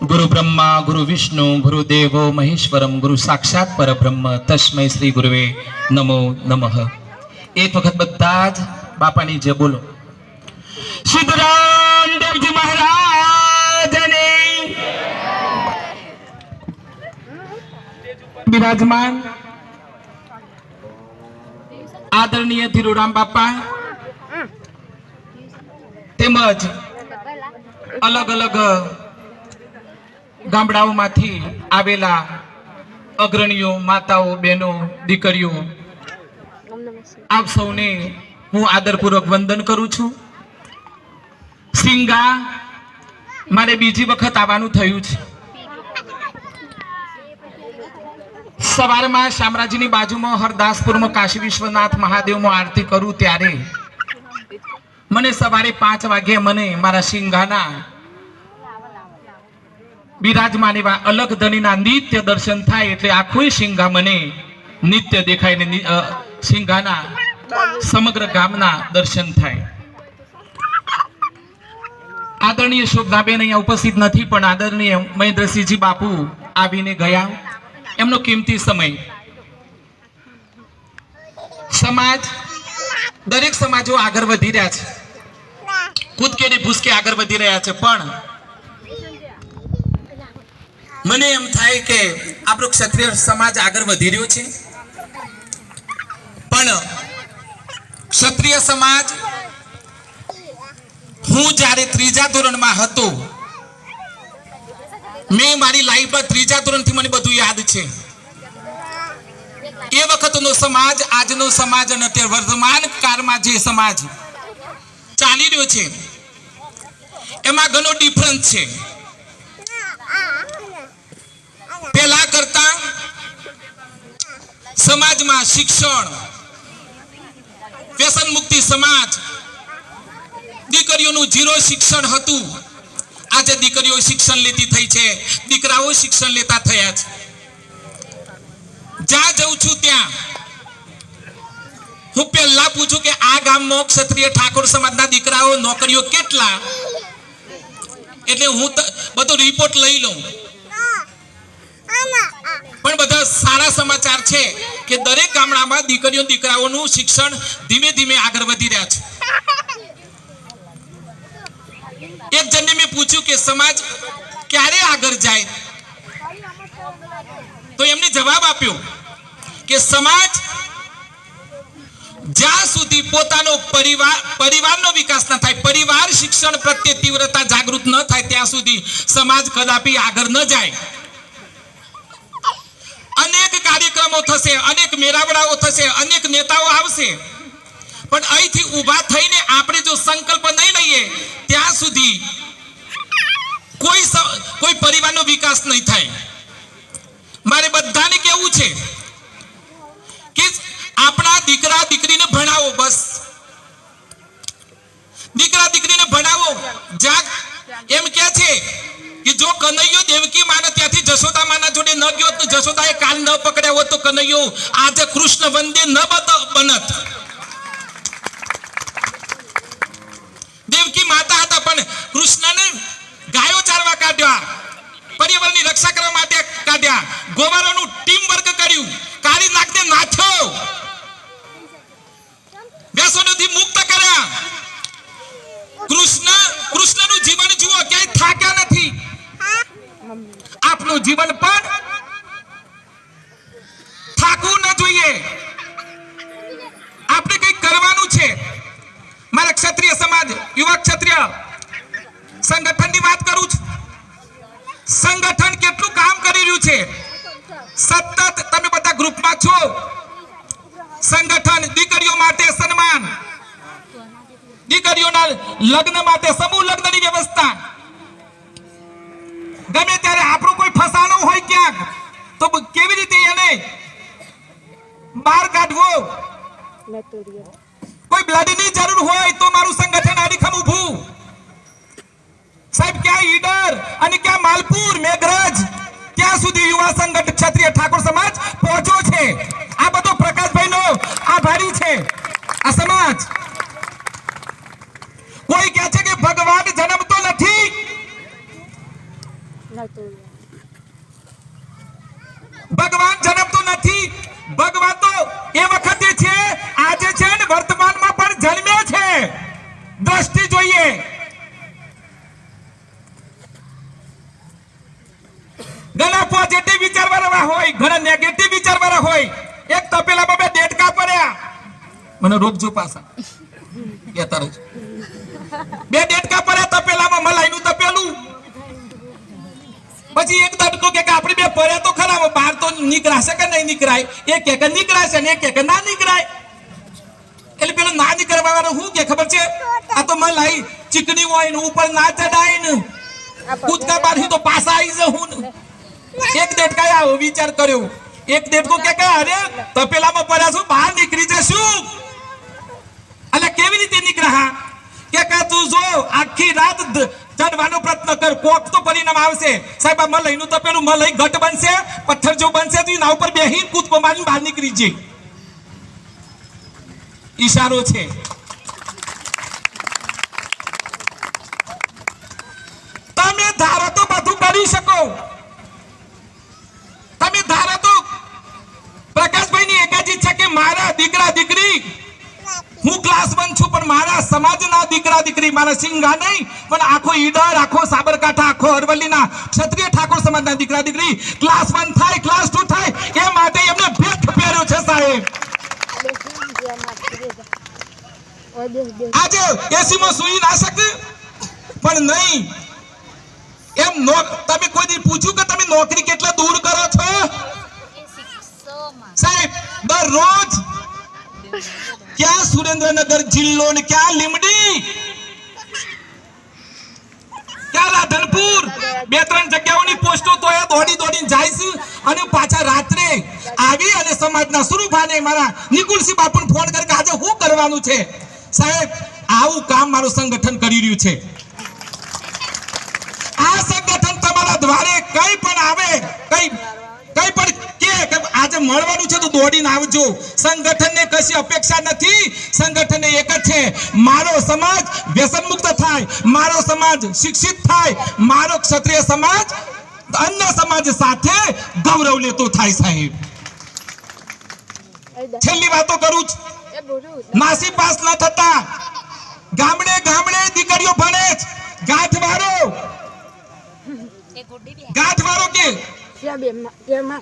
गुरु ब्रह्मा गुरु विष्णु गुरु देवो महेश्वरम गुरु साक्षात परब्रह्म तस्मै श्री गुरुवे नमो नमः। एक वखत बधाज बापानी जय बोलो। सिद्धराम देवजी महाराज ने विराजमान आदरणीय धीरुराम बापा તેમજ અલગ અલગ ગામડાઓમાંથી આવેલા અગ્રણીઓ માતાઓ બહેનો દીકરીઓ આપ સૌને હું આદરપૂર્વક વંદન કરું છું। સિંગા મારે બીજી વખત આવવાનું થયું છે। સવારમાં શામરાજીની બાજુમાં હરદાસપુરમાં કાશી વિશ્વનાથ મહાદેવમાં આરતી કરું ત્યારે મને સવારે 5 વાગે મને મારા સિંગાના બિરાજમાન એવા અલગ ધણીના નિત્ય દર્શન થાય એટલે આખું સિંગા મને નિત્ય દેખાય ને સિંગાના સમગ્ર ગામના દર્શન થાય। આદરણીય શોભનાબેન અહીંયા ઉપસ્થિત નથી પણ આદરણીય મહેન્દ્રસિંહજી બાપુ આવીને ગયા। એમનો કિંમતી સમય સમાજ દરેક સમાજો આગળ વધી રહ્યા છે, કૂદકે ને ભૂસકે આગળ વધી રહ્યા છે પણ મને એમ થાય કે આપણો ક્ષત્રિય સમાજ આગળ વધી રહ્યો છે પણ ક્ષત્રિય સમાજ હું જ્યારે 3જા ધોરણમાં હતો મેં મારી લાઈફમાં 3જા ધોરણથી મને બધું યાદ છે। એ વખતનો સમાજ આજનો સમાજ અને તે વર્તમાન કાળમાં જે સમાજ ચાલી રહ્યો છે એમાં ઘણો ડિફરન્સ છે। પહેલા કરતા સમાજમાં શિક્ષણ વ્યસન મુક્તિ સમાજ દીકરીઓનું 0 શિક્ષણ હતું, આજે દીકરીઓ શિક્ષણ લેતી થઈ છે, દીકરાઓ શિક્ષણ લેતા થયા છે। જ્યાં જઉં છું ત્યાં હું પહેલા પૂછું કે આ ગામમાં ક્ષત્રિય ઠાકોર સમાજના દીકરાઓ નોકરીઓ કેટલા, એટલે હું બધો રિપોર્ટ લઈ લઉં પણ બધા સારા સમાચાર છે કે દરેક ગામડામાં દીકરીઓ દીકરાઓનું શિક્ષણ ધીમે ધીમે આગળ વધી રહ્યા છે। એક જણને મેં પૂછ્યું કે સમાજ ક્યારે આગળ જાય તો એમને જવાબ આપ્યો કે સમાજ જ્યાં સુધી પોતાનો પરિવારનો વિકાસ ન થાય, પરિવાર શિક્ષણ પ્રત્યે તીવ્રતા જાગૃત ન થાય ત્યાં સુધી સમાજ કદાપી આગળ ન જાય। અનેક કાર્યક્રમો થશે, અનેક મેળાવડાઓ થશે, અનેક નેતાઓ આવશે પણ અહીંથી ઊભા થઈને આપણે જો સંકલ્પ નહીં લઈએ ત્યાં સુધી કોઈ પરિવારનો વિકાસ નહીં થાય। મારે બધાને કહેવું છે કે આપણા દીકરા દીકરીને ભણાવો, બસ દીકરા દીકરીને ભણાવો। એમ કે છે કે જો કનૈયો દેવકી માને ત્યાંથી જશોદા માના જોડે ન ગયો તો જશોદાએ કાન ન પકડ્યા હોત તો કનૈયો આજે કૃષ્ણ વંદે ન બનત। દેવકી માતા હતા પણ કૃષ્ણને ગાયો ચારવા કાઢ્યા, પર્યાવરણની રક્ષા કરવા માટે કાઢ્યા, ગોવાળોનું ટીમ વર્ક કર્યું, કાળી નાગને નાથ્યો, વ્યસનોથી મુક્ત કર્યા। કૃષ્ણનું જીવન જુઓ, ક્યાંય થાક્યા નથી। આપનું જીવન પણ થાકવું ન જોઈએ, આપણે કંઈક કરવાનું છે। મારા ક્ષત્રિય સમાજ યુવા ક્ષત્રિય સંગઠનની વાત કરું છું, સંગઠન કેટલું કામ કરી રહ્યું છે, સતત તમે બધા ગ્રુપમાં છો। સંગઠન દીકરીઓ માટે સન્માન, દીકરીઓના લગ્ન માટે સમૂહ લગ્નની વ્યવસ્થા, ગમે ત્યારે આપણું કોઈ ફસાણું હોય ક્યાંક તો કેવી રીતે એને બહાર કાઢવો, કોઈ બ્લડની જરૂર હોય તો મારું સંગઠન અડીખમ ઊભું। સાહેબ ક્યાં ઈડર અને ક્યાં માલપુર મેઘરજ ત્યાં સુધી યુવા સંગઠન ક્ષત્રિય ઠાકોર સમાજ પહોંચ્યો છે। આ બધો પ્રકાશભાઈનો આભારી છે આ સમાજ। કોઈ કહે છે કે ભગવાન જન્મતો નથી, ભગવાન જન્મતો નથી, ભગવાન તો એ વખતે છે, આજે છે ને વર્તમાનમાં પણ જન્મે છે. દ્રષ્ટિ જોઈએ. ઘણા પોઝિટિવ વિચારવાળા હોય, ઘણા નેગેટિવ વિચારવાળા હોય. એક તપેલામાં બે દેડકા પડ્યા, મને રોકજો પાછા કહેતા રહો. બે દેડકા પડ્યા તપેલામાં, મલાઈનું તપેલું. પછી એક દડકો કે આપણે બે પડ્યા તો ખરા, બહાર તો નીકળાશે કે નહીં નીકળાય? એ કે નીકળાશે ને એ કે ના નીકળાય. એટલે પેલો ના નીકળવા વાળો શું કે ખબર છે? આ તો મલાઈ ચીકણી હોય ને ઉપર ના ચડાય ને, કૂદકા મારી તો પાછા આવી જવું ને. એક દેડકાએ આવો વિચાર કર્યો. એક દેડકો કે અરે તપેલામાં પડ્યા છું, બહાર નીકળી જશું. એટલે કેવી રીતે નીકળ્યા? કે તું જો આખી રાત ચડવાનો પ્રયત્ન કર, કોક તો પરિણામ આવશે. સાહેબ આ મલાઈનું તપેલું મલાઈ ઘટ બનશે, પથ્થર જો બનશે તો એના ઉપર બેહીને કૂદકો મારીને બહાર નીકળી જાય. ઈશારો છે. તમે ધારો તો બધું કરી શકો. તમે ધારો તો પ્રકાશભાઈ ની એક જ ઈચ્છા કે મારા દીકરા દીકરી, હું ક્લાસ 1 છું પણ મારા સમાજના દીકરા દીકરી, મારા સિંગા નહીં પણ આખો ઈડર, આખો સાબરકાંઠા, આખો અરવલ્લીના ક્ષત્રિય ઠાકોર સમાજના દીકરા દીકરી ક્લાસ 1 થાય, ક્લાસ 2 થાય, એ માટે એમને ભેટ પહેર્યો છે સાહેબ. આજે એસી માં સુઈ ના શકે પણ નહીં એમ. તમે કોઈ દી પૂછ્યું કે તમે નોકરી કેટલા દૂર કરો છો? સાહેબ દરરોજ ક્યાં સુરેન્દ્રનગર જિલ્લો ને ક્યાં લીમડી, ક્યાં રાધનપુર, 2-3 જગ્યાઓની પોસ્ટો તો એ દોડી દોડીને જાય છે. અને પાછા રાત્રે આવી અને સમાજના સ્વરૂપાને મારા નિકુલસિંહ બાપુને ફોન કરે કે આજે શું કરવાનું છે? સાહેબ આવું કામ મારું સંગઠન કરી રહ્યું છે. આ સંગઠન તમારા દ્વારે કઈ પણ આવે, કઈ પણ કે આજે મળવાનું છે તો દોડીને આવજો. સંગઠનને કશી અપેક્ષા નથી. સંગઠનને એક જ છે, મારો સમાજ વ્યસન મુક્ત થાય, મારો સમાજ શિક્ષિત થાય, મારો ક્ષત્રિય સમાજ અન્ય સમાજ સાથે ગૌરવ લેતો થાય. સાહેબ છેલ્લી વાતો કરું છું. નાસી પાસ ન થતા ગામડે ગામડે દીકરીઓ ભણે છે. ગાંઠવાળો કે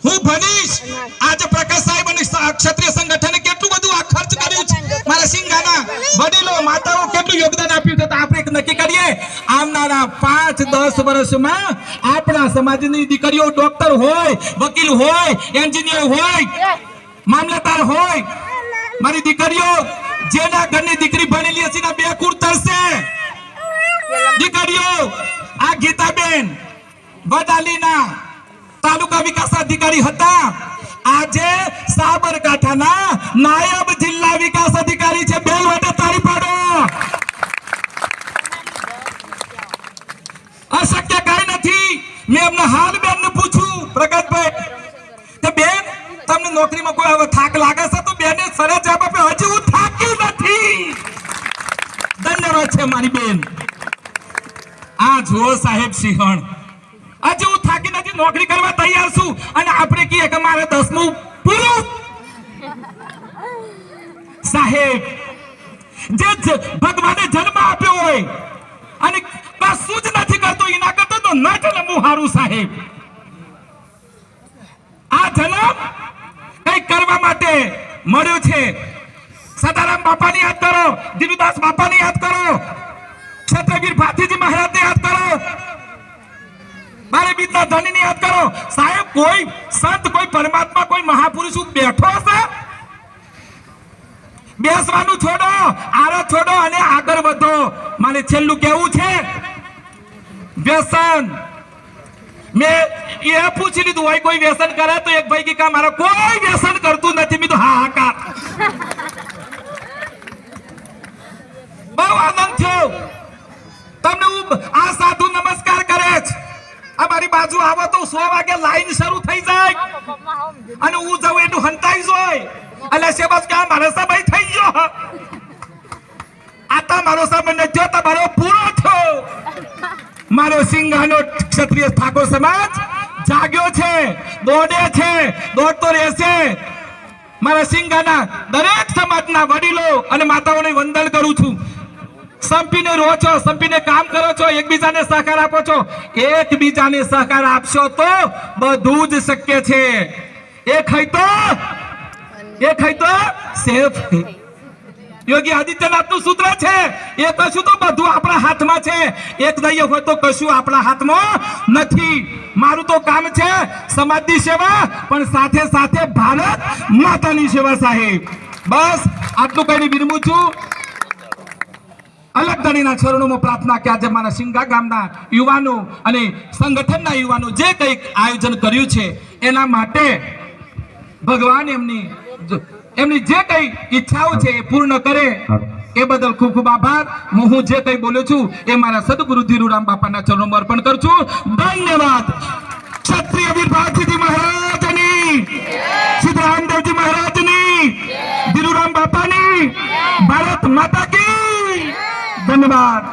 હું ભણીશ. આજે પ્રકાશ સાહેબ અને ક્ષત્રિય સંગઠને કેટલું બધું આ ખર્ચ કર્યું છે. મારા સિંગાના વડીલો માતાઓ કેટલું યોગદાન આપ્યું છે. તો આપણે એક નક્કી કરીએ, આવનારા 5-10 વર્ષમાં આપણા સમાજની દીકરીઓ ડોક્ટર હોય, વકીલ હોય, એન્જિનિયર હોય, મામલતદાર હોય. મારી દીકરીઓ જેના ઘરની દીકરી ભણેલી હશે ના 2 કુળ તરશે. દીકરીઓ આ ગીતાબેન વડાલીના તાલુકા વિકાસ અધિકારી હતા, આજે સાબરકાંઠાના નાયબ જિલ્લા વિકાસ અધિકારી છે. બેલ વડે તાળી પાડો. અશક્ય કઈ નથી. મેં એમને હાલ બેનને પૂછ્યું, પ્રકાશભાઈ કે બેન તમને નોકરીમાં કોઈ હવે થાક લાગે છે? તો બેને સરસ જવાબ આપ્યો, હજી હું થાકી નથી. ધન્યવાદ છે મારી બેન. આ જુઓ સાહેબ સિંહણ, આજે હું થાકી નથી, નોકરી કરવા તૈયાર છું. અને આપણે કહીએ કે મારે 10મું પૂરું. સાહેબ જે ભગવાને જન્મ આપ્યો હોય અને કશું જ નથી કરતો, એના કરતા તો ન જન્મવું સારું. સાહેબ આ જન્મ કઈ કરવા માટે મળ્યો છે. સદારામ બાપાને યાદ કરો, દિનુદાસ બાપાને યાદ કરો, ક્ષત્રવીર ભાતીજી મહારાજને યાદ કરો, મારે બીજના ધણીને યાદ કરો. સાહેબ કોઈ સંત, કોઈ પરમાત્મા, કોઈ મહાપુરુષ બેઠો હશે? બેસવાનું છોડો, આરો છોડો અને આગળ વધો. મારે છેલ્લું કેવું છે, વ્યસન મેં એ પૂછી લીધું હોય કોઈ વ્યસન કરે તો એક ભાઈ કે મારો કોઈ વ્યસન કરતું નથી. મેં તો હાહાકાર. બહુ આનંદ થયો. તમને હું આ સાધુ નમસ્કાર કરે છે. અમારી બાજુ આવો તો 100 વાગે લાઈન શરૂ થઈ જાય અને હું જઉં એટલું હંતાઈ જોય. એટલે શેબાસ કે મારો સમય થઈ ગયો. આ તો મારો સમય નથી, તમારો પૂરો થયો. મારો સિંઘાનો ક્ષત્રિય ઠાકોર સમાજ જાગ્યો છે, દોડે છે, દોડતો રહેશે. મારા સિંઘાના દરેક સમાજના વડીલો અને માતાઓને વંદન કરું છું. સંપીને રહો છો, સંપીને કામ કરો છો, એકબીજાને સહકાર આપો છો. એકબીજાને સહકાર આપશો તો બધું જ શક્ય છે. એક હોય તો સેફ. યોગી આદિત્યનાથનું સૂત્ર છે, એ કશું તો બધું આપણા હાથમાં છે. એક નહીં હોય તો કશું આપણા હાથમાં નથી. મારું તો કામ છે સમાજની સેવા, પણ સાથે સાથે ભારત માતાની સેવા. સાહેબ બસ આટલું કહીને વિરમું છું. અલગ ધણીના ચરણોમાં પ્રાર્થના કે આજે મારા સિંઘા ગામના યુવાનો અને સંગઠનના યુવાનો જે કંઈક આયોજન કર્યું છે એના માટે ભગવાન એમની જે કઈ ઈચ્છાઓ છે એ પૂર્ણ કરે એ બદલ ખૂબ ખૂબ આભાર. હું જે કઈ બોલું છું એ મારા સદગુરુ ધીરુરામ બાપાના ચરણોમાં અર્પણ કરું છું. ધન્યવાદ. ક્ષત્રિય વીર ભારતીજી મહારાજની, સિદ્ધરામદેવજી મહારાજની, ધીરુરામ બાપાની, ભારત માતા કી. ધન્યવાદ.